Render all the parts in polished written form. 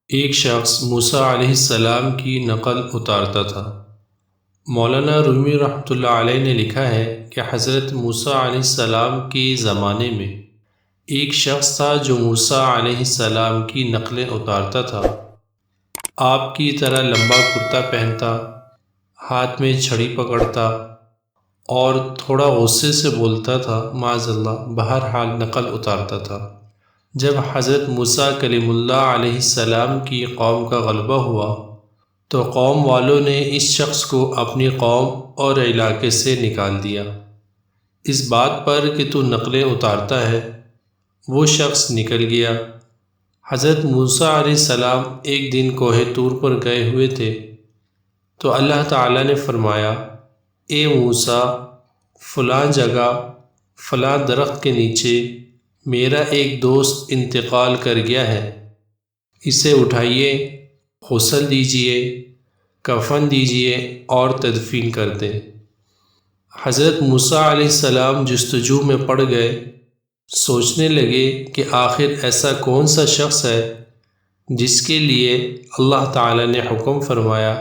ایک شخص موسیٰ علیہ السلام کی نقل اتارتا تھا۔ مولانا رومی رحمۃ اللہ علیہ نے لکھا ہے کہ حضرت موسیٰ علیہ السلام کے زمانے میں ایک شخص تھا جو موسیٰ علیہ السلام کی نقلیں اتارتا تھا۔ آپ کی طرح لمبا کرتا پہنتا، ہاتھ میں چھڑی پکڑتا اور تھوڑا غصے سے بولتا تھا، معاذ اللہ، بہرحال نقل اتارتا تھا۔ جب حضرت موسیٰ کلیم اللہ علیہ السلام کی قوم کا غلبہ ہوا تو قوم والوں نے اس شخص کو اپنی قوم اور علاقے سے نکال دیا، اس بات پر کہ تو نقلیں اتارتا ہے۔ وہ شخص نکل گیا۔ حضرت موسیٰ علیہ السلام ایک دن کوہ طور پر گئے ہوئے تھے تو اللہ تعالیٰ نے فرمایا، اے موسیٰ، فلاں جگہ فلاں درخت کے نیچے میرا ایک دوست انتقال کر گیا ہے، اسے اٹھائیے، غسل دیجیے، کفن دیجیے اور تدفین کر دیں۔ حضرت موسیٰ علیہ السلام جستجو میں پڑ گئے، سوچنے لگے کہ آخر ایسا کون سا شخص ہے جس کے لیے اللہ تعالیٰ نے حکم فرمایا،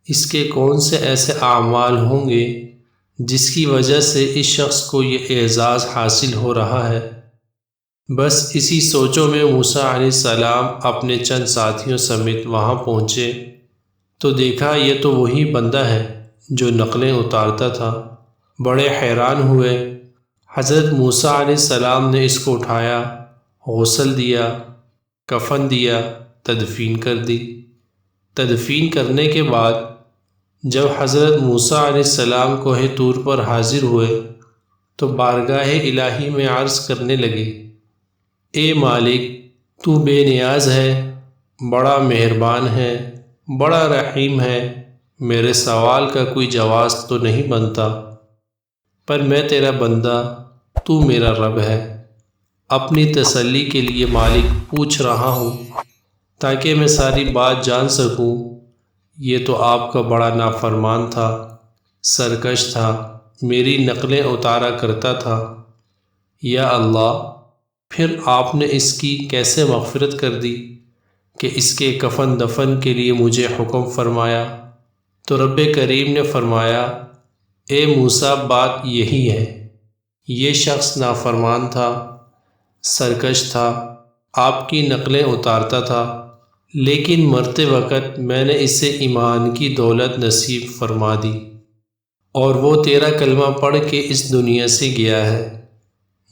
اس کے کون سے ایسے اعمال ہوں گے جس کی وجہ سے اس شخص کو یہ اعزاز حاصل ہو رہا ہے۔ بس اسی سوچوں میں موسیٰ علیہ السلام اپنے چند ساتھیوں سمیت وہاں پہنچے تو دیکھا یہ تو وہی بندہ ہے جو نقلیں اتارتا تھا۔ بڑے حیران ہوئے۔ حضرت موسیٰ علیہ السلام نے اس کو اٹھایا، غسل دیا، کفن دیا، تدفین کر دی۔ تدفین کرنے کے بعد جب حضرت موسیٰ علیہ السلام کوہ طور پر حاضر ہوئے تو بارگاہ الہی میں عرض کرنے لگے، اے مالک، تو بے نیاز ہے، بڑا مہربان ہے، بڑا رحیم ہے، میرے سوال کا کوئی جواز تو نہیں بنتا، پر میں تیرا بندہ، تو میرا رب ہے۔ اپنی تسلی کے لیے مالک پوچھ رہا ہوں تاکہ میں ساری بات جان سکوں۔ یہ تو آپ کا بڑا نافرمان تھا، سرکش تھا، میری نقلیں اتارا کرتا تھا۔ یا اللہ، پھر آپ نے اس کی کیسے مغفرت کر دی کہ اس کے کفن دفن کے لیے مجھے حکم فرمایا؟ تو رب کریم نے فرمایا، اے موسیٰ، بات یہی ہے، یہ شخص نافرمان تھا، سرکش تھا، آپ کی نقلیں اتارتا تھا، لیکن مرتے وقت میں نے اسے ایمان کی دولت نصیب فرما دی اور وہ تیرا کلمہ پڑھ کے اس دنیا سے گیا ہے۔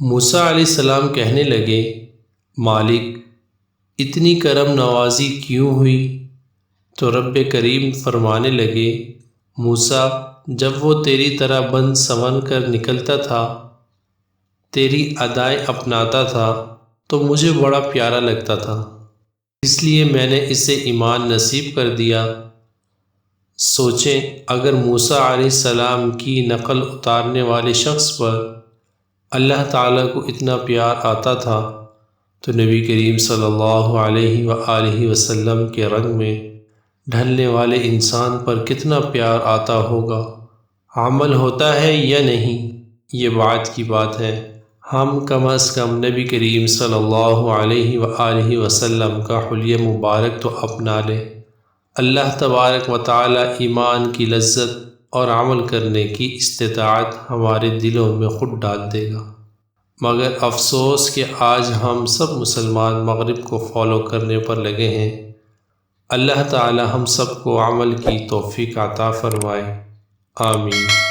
موسیٰ علیہ السلام کہنے لگے، مالک، اتنی کرم نوازی کیوں ہوئی؟ تو رب کریم فرمانے لگے، موسیٰ، جب وہ تیری طرح بن سنور کر نکلتا تھا، تیری ادائیں اپناتا تھا تو مجھے بڑا پیارا لگتا تھا، اس لیے میں نے اسے ایمان نصیب کر دیا۔ سوچیں، اگر موسیٰ علیہ السلام کی نقل اتارنے والے شخص پر اللہ تعالیٰ کو اتنا پیار آتا تھا تو نبی کریم صلی اللہ علیہ وآلہ وسلم کے رنگ میں ڈھلنے والے انسان پر کتنا پیار آتا ہوگا۔ عمل ہوتا ہے یا نہیں، یہ بات کی بات ہے۔ ہم کم از کم نبی کریم صلی اللہ علیہ وآلہ وسلم کا حلیہ مبارک تو اپنا لیں۔ اللہ تبارک و تعالی ایمان کی لذت اور عمل کرنے کی استطاعت ہمارے دلوں میں خود ڈال دے گا۔ مگر افسوس کہ آج ہم سب مسلمان مغرب کو فالو کرنے پر لگے ہیں۔ اللہ تعالی ہم سب کو عمل کی توفیق عطا فرمائے، آمین۔